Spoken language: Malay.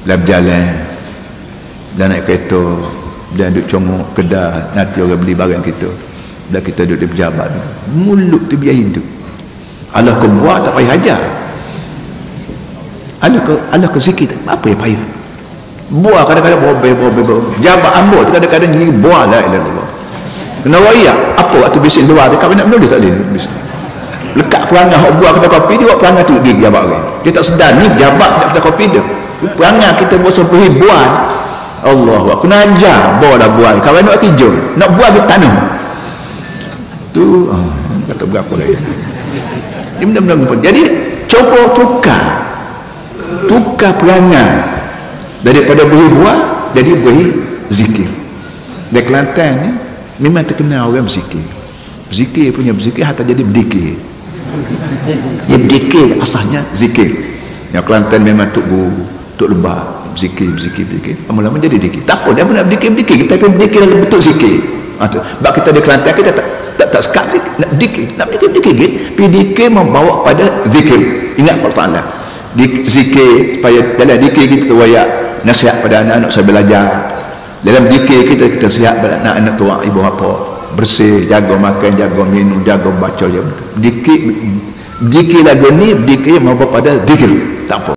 dalam berjalan, dan naik kereta, dan duduk congok kedai, nanti orang beli barang kita, dan kita duduk di pejabat, mulut tu biar hidup. Allah kau buat tak payah hajar, Allah kau zikir apa yang payah buat, kadang-kadang bobe jabat ambul kadang-kadang ni buat la ilaha illallah. Kena wayak apa waktu bisik luar dekat nak menulis tak boleh bisik lekat perangai hok buat kedai kopi dia buat perangai tu gig jabat orang dia tak sedar ni jabat tidak kedai kopi dia perangai kita buat sampai buat Allah aku nak ajar bawa dah buat kawan nak kerja nak buat di tanah tu kata berapa lagi dia benar-benar. Jadi cuba tukar perangai daripada beri buat jadi beri zikir. Di Kelantan ni memang terkenal orang berzikir. Berzikir hatta jadi berdikir. Dia berdikir asalnya zikir. Yang Kelantan memang tok lebah berzikir. Lama-lama jadi dikir. Tak apa dia pun nak berdikir tapi berdikir dalam bentuk zikir. Sebab kita di Kelantan kita tak sekat nak berdikir tapi dikir membawa pada zikir. Ingat Allah Ta'ala zikir supaya dalam zikir kita terwayak nasihat pada anak-anak saya belajar, dalam zikir kita sihat pada anak-anak tua ibu bapa bersih, jaga makan, jaga minum, jaga baca, zikir lagu ni zikir membawa pada zikir tak apa.